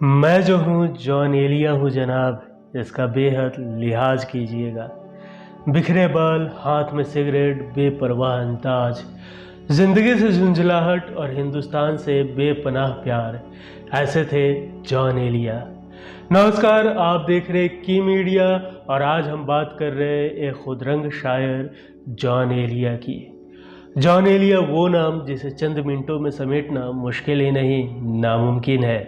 मैं जो हूँ जॉन एलिया हूँ जनाब, इसका बेहद लिहाज कीजिएगा। बिखरे बाल, हाथ में सिगरेट, बेपरवाह अंदाज, जिंदगी से झुंझलाहट और हिंदुस्तान से बेपनाह प्यार, ऐसे थे जॉन एलिया। नमस्कार, आप देख रहे की मीडिया और आज हम बात कर रहे हैं एक खुदरंग शायर जॉन एलिया की। जॉन एलिया वो नाम जिसे चंद मिनटों में समेटना मुश्किल ही नहीं नामुमकिन है।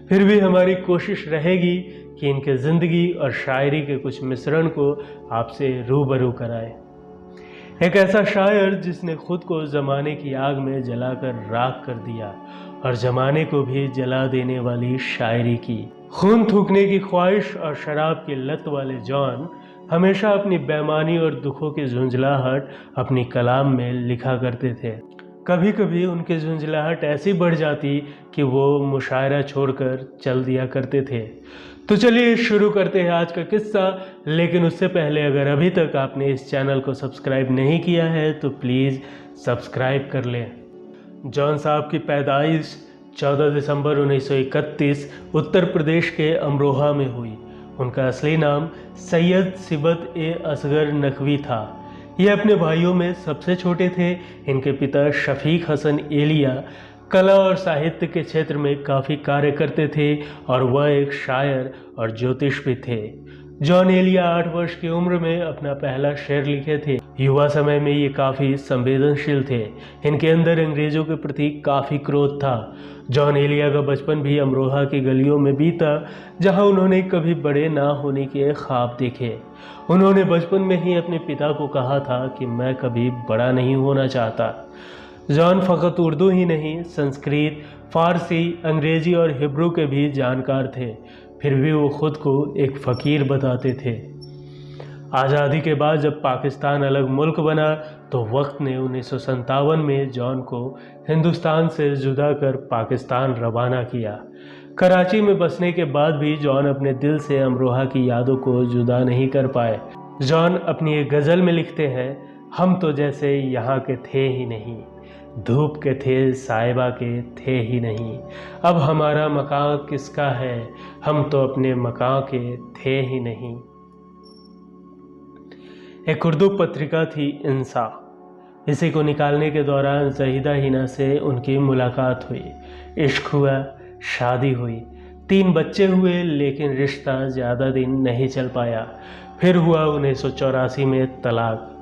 फिर भी हमारी कोशिश रहेगी कि इनके ज़िंदगी और शायरी के कुछ मिश्रण को आपसे रूबरू कराएं। एक ऐसा शायर जिसने खुद को ज़माने की आग में जलाकर राख कर दिया और ज़माने को भी जला देने वाली शायरी की। खून थूकने की ख्वाहिश और शराब की लत वाले जॉन हमेशा अपनी बेईमानी और दुखों की झुंझलाहट अपनी कलाम में लिखा करते थे। कभी कभी उनकी झुंझलाहट ऐसी बढ़ जाती कि वो मुशायरा छोड़कर चल दिया करते थे। तो चलिए शुरू करते हैं आज का किस्सा। लेकिन उससे पहले अगर अभी तक आपने इस चैनल को सब्सक्राइब नहीं किया है तो प्लीज़ सब्सक्राइब कर लें। जॉन साहब की पैदाइश 14 दिसंबर 1931 उत्तर प्रदेश के अमरोहा में हुई। उनका असली नाम सैयद सिबत ए असगर नकवी था। ये अपने भाइयों में सबसे छोटे थे। इनके पिता शफीक हसन एलिया कला और साहित्य के क्षेत्र में काफ़ी कार्य करते थे और वह एक शायर और ज्योतिष भी थे। जॉन एलिया 8 वर्ष की उम्र में अपना पहला शेर लिखे थे। युवा समय में ये काफ़ी संवेदनशील थे। इनके अंदर अंग्रेज़ों के प्रति काफ़ी क्रोध था। जॉन एलिया का बचपन भी अमरोहा की गलियों में बीता, जहां उन्होंने कभी बड़े ना होने के ख्वाब देखे। उन्होंने बचपन में ही अपने पिता को कहा था कि मैं कभी बड़ा नहीं होना चाहता। जॉन फ़कत उर्दू ही नहीं, संस्कृत, फ़ारसी, अंग्रेज़ी और हिब्रू के भी जानकार थे। फिर भी वो खुद को एक फ़कीर बताते थे। आज़ादी के बाद जब पाकिस्तान अलग मुल्क बना तो वक्त ने 1957 में जॉन को हिंदुस्तान से जुदा कर पाकिस्तान रवाना किया। कराची में बसने के बाद भी जॉन अपने दिल से अमरोहा की यादों को जुदा नहीं कर पाए। जॉन अपनी एक गज़ल में लिखते हैं, हम तो जैसे यहाँ के थे ही नहीं, धूप के थे साहिबा के थे ही नहीं, अब हमारा मकान किसका है, हम तो अपने मकान के थे ही नहीं। एक उर्दू पत्रिका थी इंसा। इसी को निकालने के दौरान ज़हीदा हिना से उनकी मुलाकात हुई, इश्क हुआ, शादी हुई, 3 बच्चे हुए, लेकिन रिश्ता ज़्यादा दिन नहीं चल पाया। फिर हुआ 1984 में तलाक।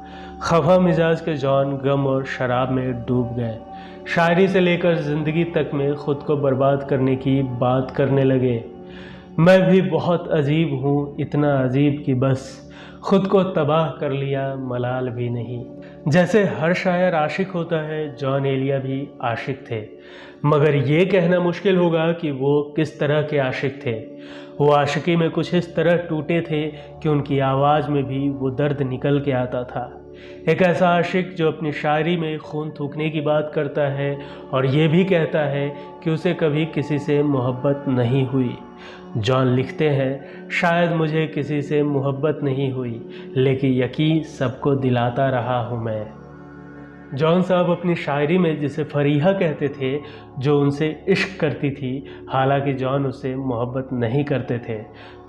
खफा मिजाज के जॉन गम और शराब में डूब गए। शायरी से लेकर ज़िंदगी तक में ख़ुद को बर्बाद करने की बात करने लगे। मैं भी बहुत अजीब हूँ, इतना अजीब कि बस खुद को तबाह कर लिया, मलाल भी नहीं। जैसे हर शायर आशिक होता है, जॉन एलिया भी आशिक थे। मगर ये कहना मुश्किल होगा कि वो किस तरह के आशिक थे। वो आशिकी में कुछ इस तरह टूटे थे कि उनकी आवाज़ में भी वो दर्द निकल के आता था। एक ऐसा आशिक जो अपनी शायरी में खून थूकने की बात करता है और ये भी कहता है कि उसे कभी किसी से मोहब्बत नहीं हुई। जॉन लिखते हैं, शायद मुझे किसी से मोहब्बत नहीं हुई, लेकिन यकीन सबको दिलाता रहा हूँ मैं। जॉन साहब अपनी शायरी में जिसे फरीहा कहते थे, जो उनसे इश्क करती थी, हालांकि जॉन उससे मोहब्बत नहीं करते थे,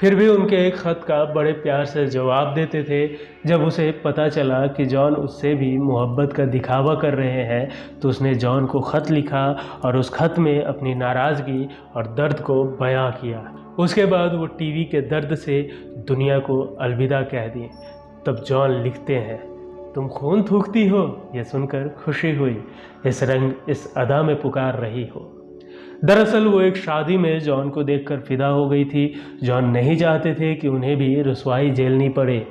फिर भी उनके एक ख़त का बड़े प्यार से जवाब देते थे। जब उसे पता चला कि जॉन उससे भी मोहब्बत का दिखावा कर रहे हैं तो उसने जॉन को ख़त लिखा और उस ख़त में अपनी नाराज़गी और दर्द को बयां किया। उसके बाद वो टीवी के दर्द से दुनिया को अलविदा कह दिए। तब जॉन लिखते हैं, तुम खून थूकती हो, ये सुनकर खुशी हुई, इस रंग इस अदा में पुकार रही हो। दरअसल वो एक शादी में जॉन को देखकर फिदा हो गई थी। जॉन नहीं चाहते थे कि उन्हें भी रुसवाई झेलनी पड़े,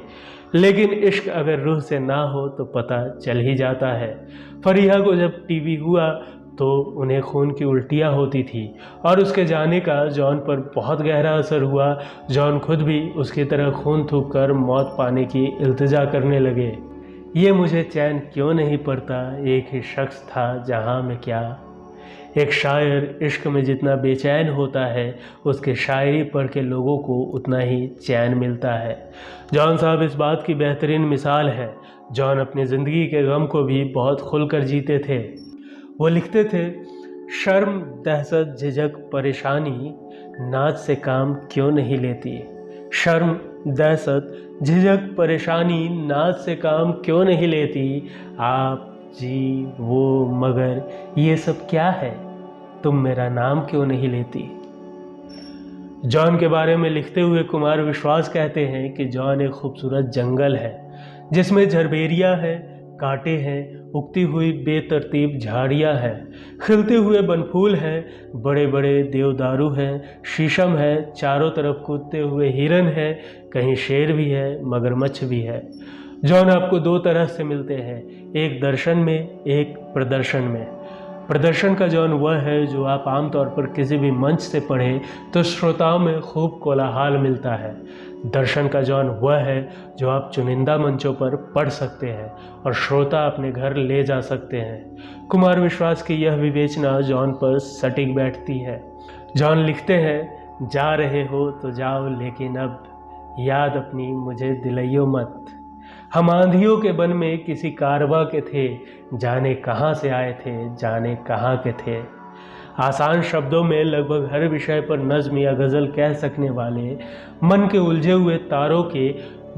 लेकिन इश्क अगर रूह से ना हो तो पता चल ही जाता है। फरीहा को जब टीवी हुआ तो उन्हें खून की उल्टियाँ होती थी और उसके जाने का जॉन पर बहुत गहरा असर हुआ। जॉन खुद भी उसकी तरह खून थूक कर मौत पाने की इल्तिजा करने लगे। ये मुझे चैन क्यों नहीं पड़ता, एक ही शख्स था जहां में क्या। एक शायर इश्क में जितना बेचैन होता है, उसके शायरी पढ़ के लोगों को उतना ही चैन मिलता है। जॉन साहब इस बात की बेहतरीन मिसाल है। जॉन अपनी ज़िंदगी के गम को भी बहुत खुलकर जीते थे। वो लिखते थे, शर्म, दहशत, झिझक, परेशानी, नाच से काम क्यों नहीं लेती? शर्म, दहशत, झिझक, परेशानी नाच से काम क्यों नहीं लेती? आप, जी, वो, मगर ये सब क्या है? तुम मेरा नाम क्यों नहीं लेती? जॉन के बारे में लिखते हुए कुमार विश्वास कहते हैं कि जॉन एक खूबसूरत जंगल है जिसमें झरबेरिया है, कांटे हैं, उगती हुई बेतरतीब झाड़ियां हैं, खिलते हुए बनफूल हैं, बड़े बड़े देवदारू हैं, शीशम है, चारों तरफ कूदते हुए हिरन है, कहीं शेर भी है, मगरमच्छ भी है। जॉन आपको दो तरह से मिलते हैं, एक दर्शन में, एक प्रदर्शन में। प्रदर्शन का जॉन वह है जो आप आमतौर पर किसी भी मंच से पढ़े तो श्रोताओं में खूब कोलाहल मिलता है। दर्शन का जॉन वह है जो आप चुनिंदा मंचों पर पढ़ सकते हैं और श्रोता अपने घर ले जा सकते हैं। कुमार विश्वास की यह विवेचना जॉन पर सटीक बैठती है। जॉन लिखते हैं, जा रहे हो तो जाओ, लेकिन अब याद अपनी मुझे दिलाइयो मत। हम आंधियों के बन में किसी कारवा के थे, जाने कहाँ से आए थे, जाने कहाँ के थे। आसान शब्दों में लगभग हर विषय पर नज्म या गज़ल कह सकने वाले, मन के उलझे हुए तारों के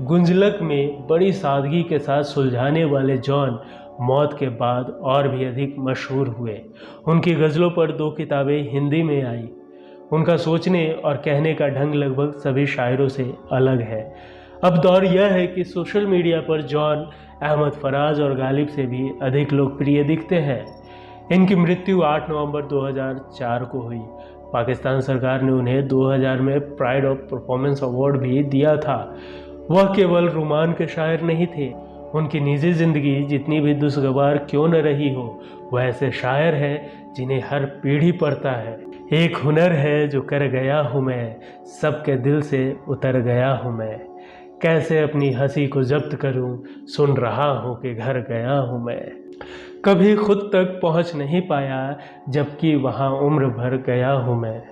गुंजलक में बड़ी सादगी के साथ सुलझाने वाले जॉन मौत के बाद और भी अधिक मशहूर हुए। उनकी गज़लों पर 2 किताबें हिंदी में आई। उनका सोचने और कहने का ढंग लगभग सभी शायरों से अलग है। अब दौर यह है कि सोशल मीडिया पर जॉन अहमद फराज और गालिब से भी अधिक लोकप्रिय दिखते हैं। इनकी मृत्यु 8 नवंबर 2004 को हुई। पाकिस्तान सरकार ने उन्हें 2000 में प्राइड ऑफ परफॉर्मेंस अवार्ड भी दिया था। वह केवल रोमान के शायर नहीं थे। उनकी निजी जिंदगी जितनी भी दुश्गवार क्यों न रही हो, वह ऐसे शायर हैं जिन्हें हर पीढ़ी पढ़ता है। एक हुनर है जो कर गया हूँ मैं, सबके दिल से उतर गया हूँ मैं। कैसे अपनी हंसी को जब्त करूं, सुन रहा हूं कि घर गया हूं मैं। कभी खुद तक पहुंच नहीं पाया, जबकि वहां उम्र भर गया हूं मैं।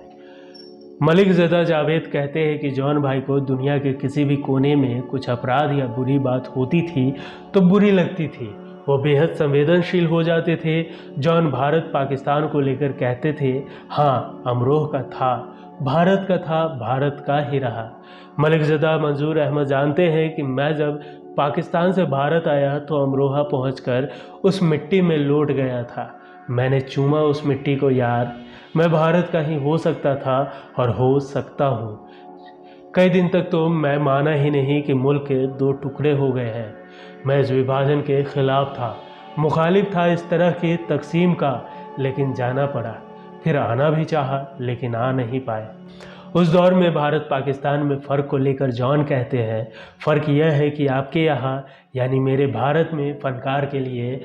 मलिक ज़दा जावेद कहते हैं कि जॉन भाई को दुनिया के किसी भी कोने में कुछ अपराध या बुरी बात होती थी तो बुरी लगती थी। वो बेहद संवेदनशील हो जाते थे। जॉन भारत पाकिस्तान को लेकर कहते थे, हाँ अमरोह का था, भारत का था, भारत का ही रहा। मलिक ज़दा मंजूर अहमद जानते हैं कि मैं जब पाकिस्तान से भारत आया तो अमरोहा पहुंचकर उस मिट्टी में लौट गया था। मैंने चूमा उस मिट्टी को यार, मैं भारत का ही हो सकता था और हो सकता हूँ। कई दिन तक तो मैं माना ही नहीं कि मुल्क के 2 टुकड़े हो गए हैं। मैं इस विभाजन के खिलाफ था, मुखालिफ था इस तरह की तकसीम का, लेकिन जाना पड़ा। फिर आना भी चाहा, लेकिन आ नहीं पाए। उस दौर में भारत पाकिस्तान में फ़र्क को लेकर जॉन कहते हैं, फ़र्क यह है कि आपके यहाँ यानी मेरे भारत में फ़नकार के लिए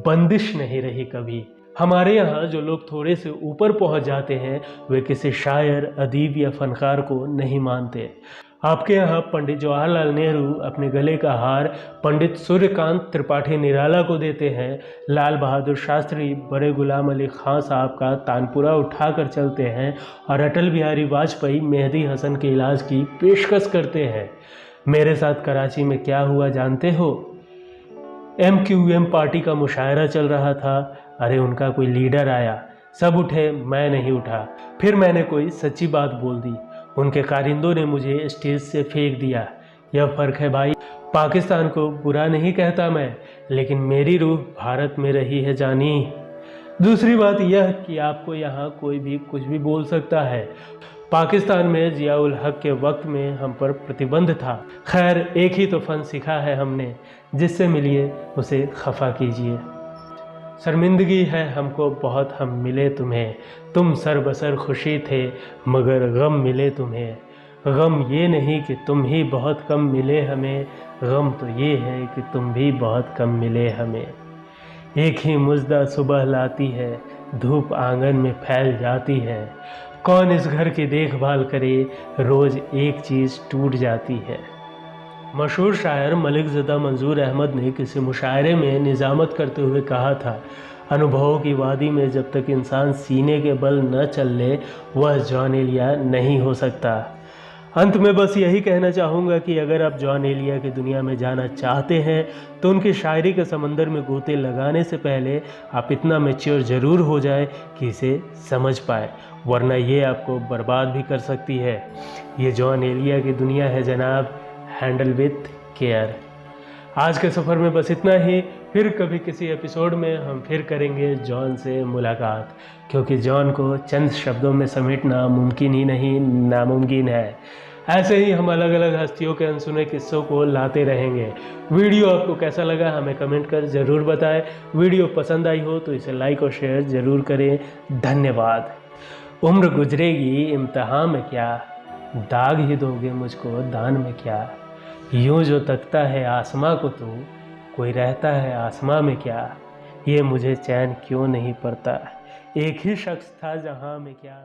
बंदिश नहीं रही कभी। हमारे यहाँ जो लोग थोड़े से ऊपर पहुँच जाते हैं वे किसी शायर, अदीब या फ़नकार को नहीं मानते। आपके यहाँ पंडित जवाहरलाल नेहरू अपने गले का हार पंडित सूर्यकांत त्रिपाठी निराला को देते हैं। लाल बहादुर शास्त्री बड़े गुलाम अली खां साहब का तानपुरा उठाकर चलते हैं और अटल बिहारी वाजपेयी मेहदी हसन के इलाज की पेशकश करते हैं। मेरे साथ कराची में क्या हुआ जानते हो? MQM पार्टी का मुशायरा चल रहा था। अरे उनका कोई लीडर आया, सब उठे, मैं नहीं उठा। फिर मैंने कोई सच्ची बात बोल दी, उनके कारिंदों ने मुझे स्टेज से फेंक दिया। यह फ़र्क है भाई। पाकिस्तान को बुरा नहीं कहता मैं, लेकिन मेरी रूह भारत में रही है जानी। दूसरी बात यह कि आपको यहाँ कोई भी कुछ भी बोल सकता है। पाकिस्तान में जियाउल हक के वक्त में हम पर प्रतिबंध था। खैर एक ही तो फ़न सीखा है हमने, जिससे मिलिए उसे खफा कीजिए। शर्मिंदगी है हमको बहुत हम मिले तुम्हें, तुम सरबसर खुशी थे मगर गम मिले तुम्हें। गम ये नहीं कि तुम ही बहुत कम मिले हमें, गम तो ये है कि तुम भी बहुत कम मिले हमें। एक ही मुज्दा सुबह लाती है, धूप आंगन में फैल जाती है। कौन इस घर की देखभाल करे, रोज़ एक चीज़ टूट जाती है। मशहूर शायर मलिक ज़दा मंजूर अहमद ने किसी मुशायरे में निज़ामत करते हुए कहा था, अनुभवों की वादी में जब तक इंसान सीने के बल न चल ले वह जॉन एलिया नहीं हो सकता। अंत में बस यही कहना चाहूँगा कि अगर आप जॉन एलिया की दुनिया में जाना चाहते हैं तो उनकी शायरी के समंदर में गोते लगाने से पहले आप इतना मैच्योर ज़रूर हो जाए कि इसे समझ पाए, वरना ये आपको बर्बाद भी कर सकती है। ये जॉन एलिया की दुनिया है जनाब, हैंडल विथ केयर। आज के सफ़र में बस इतना ही। फिर कभी किसी एपिसोड में हम फिर करेंगे जॉन से मुलाकात, क्योंकि जॉन को चंद शब्दों में समेटना मुमकिन ही नहीं, नामुमकिन है। ऐसे ही हम अलग अलग हस्तियों के अनसुने किस्सों को लाते रहेंगे। वीडियो आपको कैसा लगा हमें कमेंट कर ज़रूर बताएं। वीडियो पसंद आई हो तो इसे लाइक और शेयर ज़रूर करें। धन्यवाद। उम्र गुजरेगी इम्तिहान में क्या, दाग ही दोगे मुझको दान में क्या। यूं जो तकता है आसमां को तू, कोई रहता है आसमां में क्या। ये मुझे चैन क्यों नहीं पड़ता, एक ही शख्स था जहां में क्या।